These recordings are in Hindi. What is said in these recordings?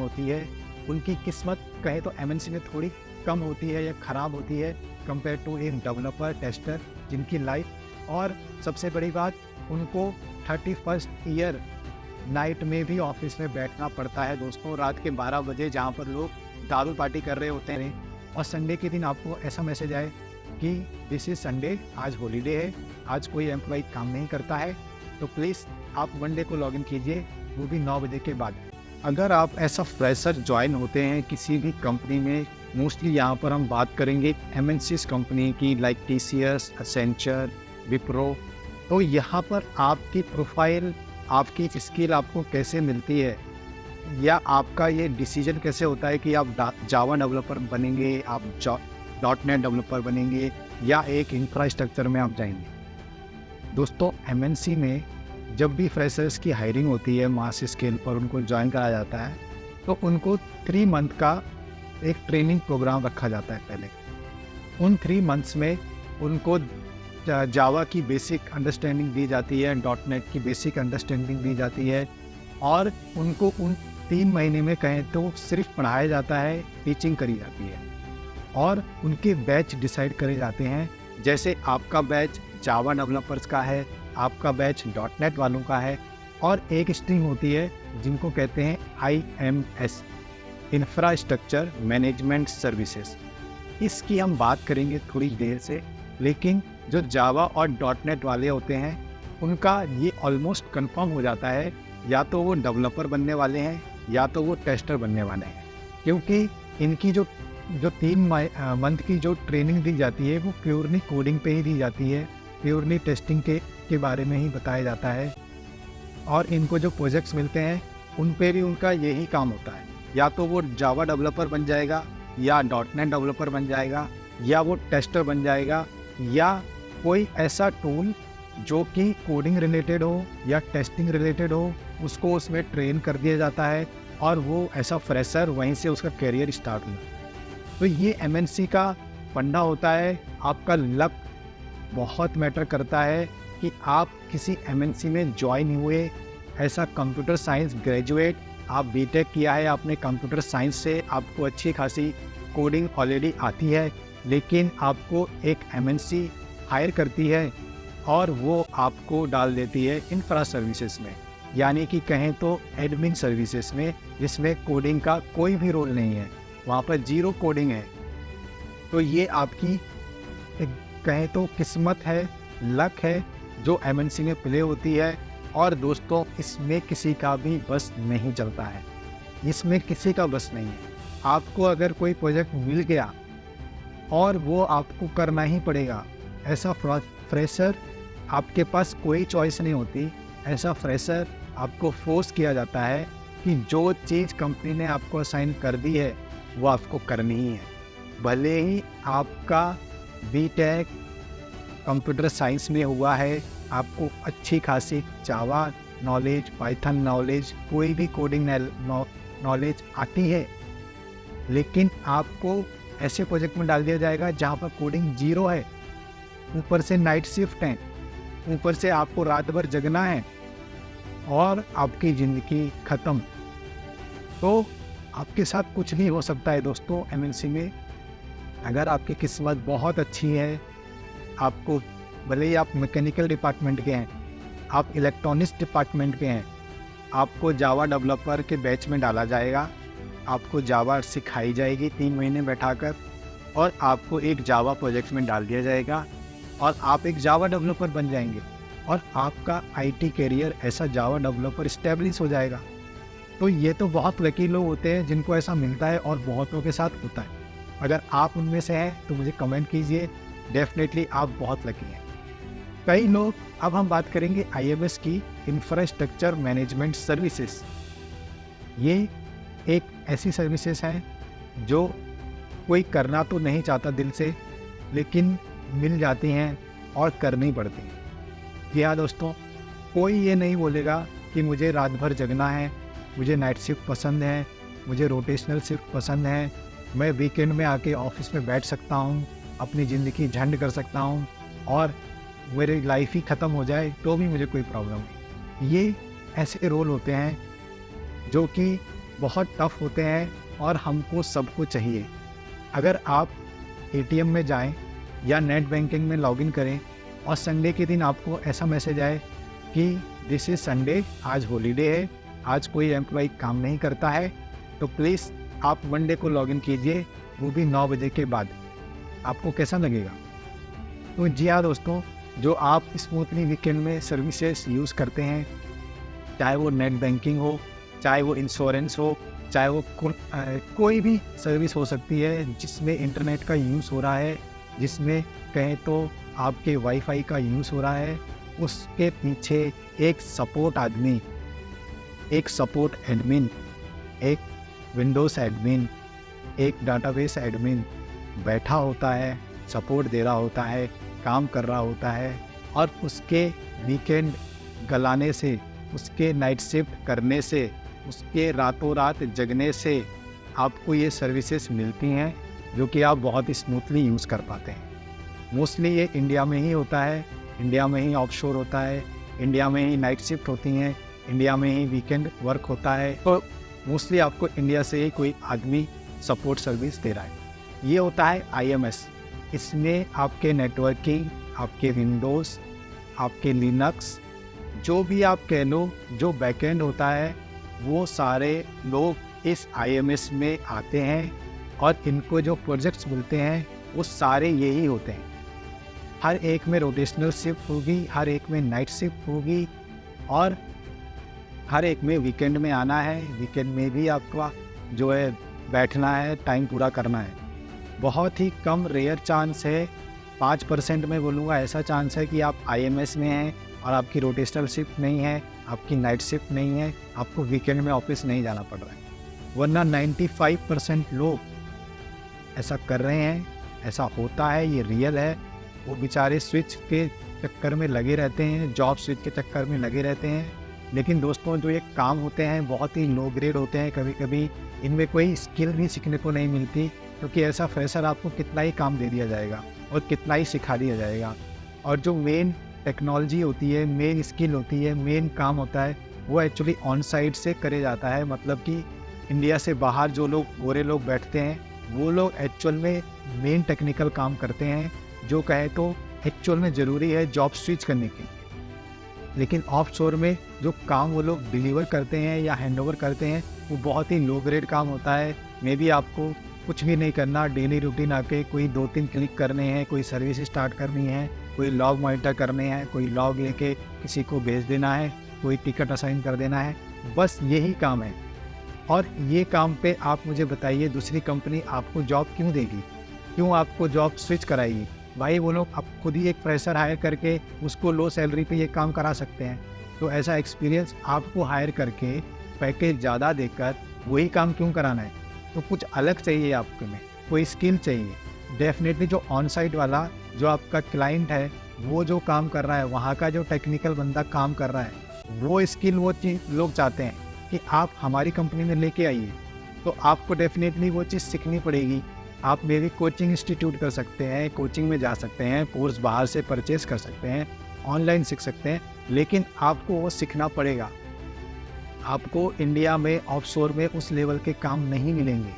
होती है, उनकी किस्मत कहे तो एमएनसी में थोड़ी कम होती है या ख़राब होती है कंपेयर टू एक डेवलपर टेस्टर जिनकी लाइफ। और सबसे बड़ी बात, उनको 31st ईयर नाइट में भी ऑफिस में बैठना पड़ता है दोस्तों, रात के 12 बजे, जहाँ पर लोग दारू पार्टी कर रहे होते हैं। और संडे के दिन आपको ऐसा मैसेज आए कि दिस इज़ संडे, आज हॉलीडे है, आज कोई एम्प्लॉय काम नहीं करता है, तो प्लीज़ आप मंडे को लॉगिन कीजिए, वो भी 9 बजे के बाद। अगर आप ऐसा फ्रेशर ज्वाइन होते हैं किसी भी कंपनी में, मोस्टली यहाँ पर हम बात करेंगे एमएनसीज कंपनी की लाइक टीसीएस, एसेंचर, विप्रो, तो यहाँ पर आपकी प्रोफाइल, आपकी स्किल आपको कैसे मिलती है, या आपका ये डिसीजन कैसे होता है कि आप जावा डेवलपर बनेंगे, आप .NET डेवलपर बनेंगे, या एक इंफ्रास्ट्रक्चर में आप जाएंगे। दोस्तों, एमएनसी में जब भी फ्रेशर्स की हायरिंग होती है मास स्केल पर, उनको ज्वाइन कराया जाता है, तो उनको 3 मंथ का एक ट्रेनिंग प्रोग्राम रखा जाता है पहले। उन 3 मंथ्स में उनको जावा की बेसिक अंडरस्टैंडिंग दी जाती है, .NET की बेसिक अंडरस्टैंडिंग दी जाती है, और उनको उन 3 महीने में कहें तो सिर्फ पढ़ाया जाता है, टीचिंग करी जाती है, और उनके बैच डिसाइड करे जाते हैं। जैसे आपका बैच जावा डेवलपर्स का है, आपका बैच .NET वालों का है, और एक स्ट्रीम होती है जिनको कहते हैं IMS, इंफ्रास्ट्रक्चर मैनेजमेंट सर्विसेज। इसकी हम बात करेंगे थोड़ी देर से, लेकिन जो जावा और .NET वाले होते हैं उनका ये ऑलमोस्ट कंफर्म हो जाता है, या तो वो डेवलपर बनने वाले हैं या तो वो टेस्टर बनने वाले हैं, क्योंकि इनकी जो 3 मंथ की जो ट्रेनिंग दी जाती है वो प्योरली कोडिंग पे ही दी जाती है, प्योरली टेस्टिंग के बारे में ही बताया जाता है। और इनको जो प्रोजेक्ट्स मिलते हैं उन पे भी उनका यही काम होता है, या तो वो जावा डेवलपर बन जाएगा, या .NET डेवलपर बन जाएगा, या वो टेस्टर बन जाएगा, या कोई ऐसा टूल जो कि कोडिंग रिलेटेड हो या टेस्टिंग रिलेटेड हो, उसको उसमें ट्रेन कर दिया जाता है, और वो ऐसा फ्रेशर वहीं से उसका करियर स्टार्ट हुआ। तो ये एमएनसी का फंडा होता है। आपका लक बहुत मैटर करता है कि आप किसी एमएनसी में ज्वाइन हुए, ऐसा कंप्यूटर साइंस ग्रेजुएट, आप बीटेक किया है, आपने कंप्यूटर साइंस से, आपको अच्छी खासी कोडिंग ऑलरेडी आती है, लेकिन आपको एक एमएनसी हायर करती है और वो आपको डाल देती है इंफ्रा सर्विसेज में, यानी कि कहें तो एडमिन सर्विसेज में, जिसमें कोडिंग का कोई भी रोल नहीं है, वहाँ पर 0 कोडिंग है। तो ये आपकी कहें तो किस्मत है, लक है, जो एमएनसी में प्ले होती है। और दोस्तों, इसमें किसी का भी बस नहीं चलता है, इसमें किसी का बस नहीं है। आपको अगर कोई प्रोजेक्ट मिल गया और वो आपको करना ही पड़ेगा, ऐसा फ्रेशर आपके पास कोई चॉइस नहीं होती। ऐसा फ्रेशर आपको फोर्स किया जाता है कि जो चीज़ कंपनी ने आपको असाइन कर दी है वो आपको करनी ही है, भले ही आपका बीटेक कंप्यूटर साइंस में हुआ है, आपको अच्छी खासी जावा नॉलेज, पाइथन नॉलेज, कोई भी कोडिंग नॉलेज आती है, लेकिन आपको ऐसे प्रोजेक्ट में डाल दिया जाएगा जहाँ पर कोडिंग 0 है, ऊपर से नाइट शिफ्ट है, ऊपर से आपको रात भर जगना है, और आपकी ज़िंदगी ख़त्म। तो आपके साथ कुछ नहीं हो सकता है दोस्तों एमएनसी में। अगर आपकी किस्मत बहुत अच्छी है, आपको भले ही आप मैकेनिकल डिपार्टमेंट के हैं, आप इलेक्ट्रॉनिक्स डिपार्टमेंट के हैं, आपको जावा डेवलपर के बैच में डाला जाएगा, आपको जावा सिखाई जाएगी 3 महीने बैठाकर, और आपको एक जावा प्रोजेक्ट में डाल दिया जाएगा, और आप एक जावा डेवलपर बन जाएंगे, और आपका आईटी करियर ऐसा जावा डेवलपर इस्टेब्लिश हो जाएगा। तो ये तो बहुत लकी लोग होते हैं जिनको ऐसा मिलता है, और बहुतों के साथ होता है। अगर आप उनमें से हैं तो मुझे कमेंट कीजिए, डेफिनेटली आप बहुत लकी हैं। कई लोग, अब हम बात करेंगे IMS की, इंफ्रास्ट्रक्चर मैनेजमेंट सर्विसेज। ये एक ऐसी सर्विसेज हैं जो कोई करना तो नहीं चाहता दिल से, लेकिन मिल जाती हैं और करनी पड़ती हैं। जी हाँ दोस्तों, कोई ये नहीं बोलेगा कि मुझे रात भर जगना है, मुझे नाइट शिफ्ट पसंद है, मुझे रोटेशनल शिफ्ट पसंद है, मैं वीकेंड में आके ऑफिस में बैठ सकता हूँ, अपनी ज़िंदगी झंड कर सकता हूँ, और मेरी लाइफ ही ख़त्म हो जाए तो भी मुझे कोई प्रॉब्लम नहीं। ये ऐसे रोल होते हैं जो कि बहुत टफ होते हैं और हमको सबको चाहिए। अगर आप एटीएम में जाएं या नेट बैंकिंग में लॉगिन करें और संडे के दिन आपको ऐसा मैसेज आए कि दिस इज़ संडे, आज हॉलीडे है, आज कोई एम्प्लॉय काम नहीं करता है, तो प्लीज़ आप मंडे को लॉगिन कीजिए, वो भी 9 बजे के बाद। आपको कैसा लगेगा? तो जी हाँ दोस्तों, जो आप स्मूथली वीकेंड में सर्विसेज यूज़ करते हैं, चाहे वो नेट बैंकिंग हो, चाहे वो इंश्योरेंस हो, चाहे वो कोई भी सर्विस हो सकती है जिसमें इंटरनेट का यूज़ हो रहा है, जिसमें कहें तो आपके वाईफाई का यूज़ हो रहा है, उसके पीछे एक सपोर्ट आदमी, एक सपोर्ट एडमिन, एक विंडोज़ एडमिन, एक डाटाबेस एडमिन बैठा होता है, सपोर्ट दे रहा होता है, काम कर रहा होता है, और उसके वीकेंड गलाने से, उसके नाइट शिफ्ट करने से, उसके रातों रात जगने से आपको ये सर्विसेज मिलती हैं जो कि आप बहुत स्मूथली यूज़ कर पाते हैं। मोस्टली ये इंडिया में ही होता है, इंडिया में ही ऑफशोर होता है, इंडिया में ही नाइट शिफ्ट होती हैं, इंडिया में ही वीकेंड वर्क होता है, तो मोस्टली आपको इंडिया से ही कोई आदमी सपोर्ट सर्विस दे रहा है। ये होता है IMS। इसमें आपके नेटवर्किंग, आपके विंडोज़, आपके लिनक्स, जो भी आप कह लो, जो बैकएंड होता है, वो सारे लोग इस IMS में आते हैं और इनको जो प्रोजेक्ट्स मिलते हैं वो सारे यही होते हैं। हर एक में रोटेशनल शिफ्ट होगी, हर एक में नाइट शिफ्ट होगी, और हर एक में वीकेंड में आना है, वीकेंड में भी आपका जो है बैठना है, टाइम पूरा करना है। बहुत ही कम रेयर चांस है, 5% में बोलूँगा ऐसा चांस है कि आप IMS में हैं और आपकी रोटेशनल शिफ्ट नहीं है, आपकी नाइट शिफ्ट नहीं है, आपको वीकेंड में ऑफिस नहीं जाना पड़ रहा है। वरना 95% लोग ऐसा कर रहे हैं, ऐसा होता है, ये रियल है। वो बेचारे स्विच के चक्कर में लगे रहते हैं, जॉब स्विच के चक्कर में लगे रहते हैं, लेकिन दोस्तों जो ये काम होते हैं बहुत ही लो ग्रेड होते हैं। कभी कभी इनमें कोई स्किल भी सीखने को नहीं मिलती, क्योंकि ऐसा फ्रेशर आपको कितना ही काम दे दिया जाएगा और कितना ही सिखा दिया जाएगा, और जो मेन टेक्नोलॉजी होती है, मेन स्किल होती है, मेन काम होता है, वो एक्चुअली ऑन साइट से करे जाता है। मतलब कि इंडिया से बाहर जो लोग गोरे लोग बैठते हैं, वो लोग एक्चुअल में मेन टेक्निकल काम करते हैं, जो कहे तो एक्चुअल में ज़रूरी है जॉब स्विच करने के लिए। लेकिन ऑफशोर में जो काम वो लोग डिलीवर करते हैं या हैंडओवर करते हैं, वो बहुत ही लो ग्रेड काम होता है। मे बी आपको कुछ भी नहीं करना, डेली रूटीन आके कोई 2-3 क्लिक करने हैं, कोई सर्विस स्टार्ट करनी है, कोई लॉग मॉनिटर करने हैं, कोई लॉग लेके किसी को भेज देना है, कोई टिकट असाइन कर देना है, बस यही काम है। और ये काम पे आप मुझे बताइए दूसरी कंपनी आपको जॉब क्यों देगी, क्यों आपको जॉब स्विच कराएगी? भाई वो लोग अब खुद ही एक फ्रेशर हायर करके उसको लो सैलरी पे ये काम करा सकते हैं, तो ऐसा एक्सपीरियंस आपको हायर करके पैकेज ज़्यादा देकर वही काम क्यों कराना है? तो कुछ अलग चाहिए आपके में, कोई स्किल चाहिए। डेफिनेटली जो ऑन साइट वाला जो आपका क्लाइंट है, वो जो काम कर रहा है, वहाँ का जो टेक्निकल बंदा काम कर रहा है, वो स्किल वो चीज़ लोग चाहते हैं कि आप हमारी कंपनी में लेके आइए। तो आपको डेफिनेटली वो चीज़ सीखनी पड़ेगी। आप मे भी कोचिंग इंस्टीट्यूट कर सकते हैं, कोचिंग में जा सकते हैं, कोर्स बाहर से परचेज़ कर सकते हैं, ऑनलाइन सीख सकते हैं, लेकिन आपको वो सीखना पड़ेगा। आपको इंडिया में ऑफशोर में उस लेवल के काम नहीं मिलेंगे।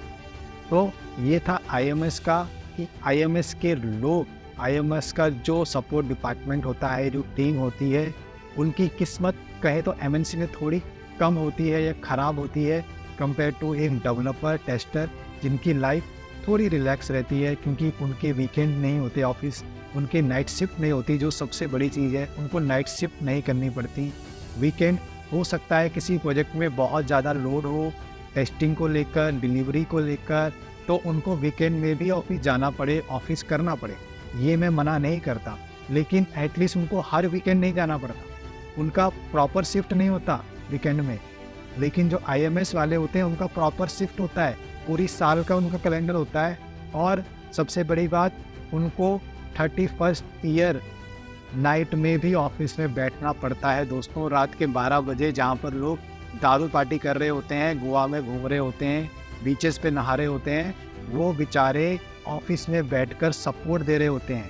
तो ये था IMS का, कि IMS के लोग, IMS का जो सपोर्ट डिपार्टमेंट होता है, जो टीम होती है, उनकी किस्मत कहे तो MNC में थोड़ी कम होती है या ख़राब होती है कंपेयर टू एक डेवलपर, टेस्टर, जिनकी लाइफ थोड़ी रिलैक्स रहती है, क्योंकि उनके वीकेंड नहीं होते ऑफिस, उनके नाइट शिफ्ट नहीं होती, जो सबसे बड़ी चीज़ है, उनको नाइट शिफ्ट नहीं करनी पड़ती। वीकेंड हो सकता है किसी प्रोजेक्ट में बहुत ज़्यादा लोड हो, टेस्टिंग को लेकर, डिलीवरी को लेकर, तो उनको वीकेंड में भी ऑफिस जाना पड़े, ऑफिस करना पड़े। ये मैं मना नहीं करता, लेकिन एटलीस्ट उनको हर वीकेंड नहीं जाना पड़ता। उनका प्रॉपर शिफ्ट नहीं होता वीकेंड में, लेकिन जो IMS वाले होते हैं उनका प्रॉपर शिफ्ट होता है, पूरी साल का उनका कैलेंडर होता है। और सबसे बड़ी बात, उनको 31st ईयर नाइट में भी ऑफिस में बैठना पड़ता है दोस्तों। रात के 12 बजे जहाँ पर लोग दारू पार्टी कर रहे होते हैं, गोवा में घूम रहे होते हैं, बीचेस पे नहा रहे होते हैं, वो बेचारे ऑफिस में बैठकर सपोर्ट दे रहे होते हैं।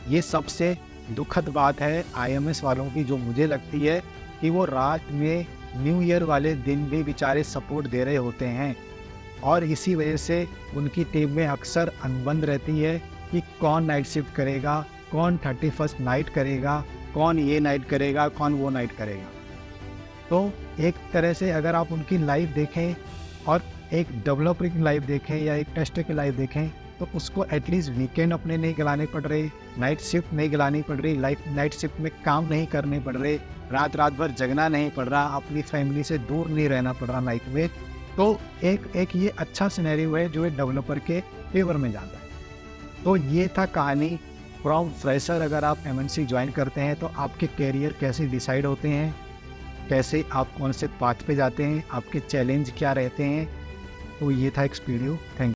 ये सबसे दुखद बात है IMS वालों की, जो मुझे लगती है कि वो रात में न्यू ईयर वाले दिन भी बेचारे सपोर्ट दे रहे होते हैं। और इसी वजह से उनकी टीम में अक्सर अनबन रहती है कि कौन नाइट शिफ्ट करेगा, कौन 31st नाइट करेगा, कौन ये नाइट करेगा, कौन वो नाइट करेगा। तो एक तरह से अगर आप उनकी लाइफ देखें और एक डेवलपर की लाइफ देखें या एक टेस्टर की लाइफ देखें, तो उसको एटलीस्ट वीकेंड अपने नहीं गिलाने पड़ रहे, नाइट शिफ्ट नहीं गिलानी पड़ रही, नाइट शिफ्ट में काम नहीं करने पड़ रहे, रात भर जगना नहीं पड़ रहा, अपनी फैमिली से दूर नहीं रहना पड़ रहा नाइट में। तो एक ये अच्छा सिनेरियो है जो एक डेवलपर के फेवर में जाता है। तो ये था कहानी फ्रॉम फ्रेशर। अगर आप एमएनसी ज्वाइन करते हैं तो आपके कैरियर कैसे डिसाइड होते हैं, कैसे आप कौन से पाथ पे जाते हैं, आपके चैलेंज क्या रहते हैं। तो ये था एक वीडियो। Thank you.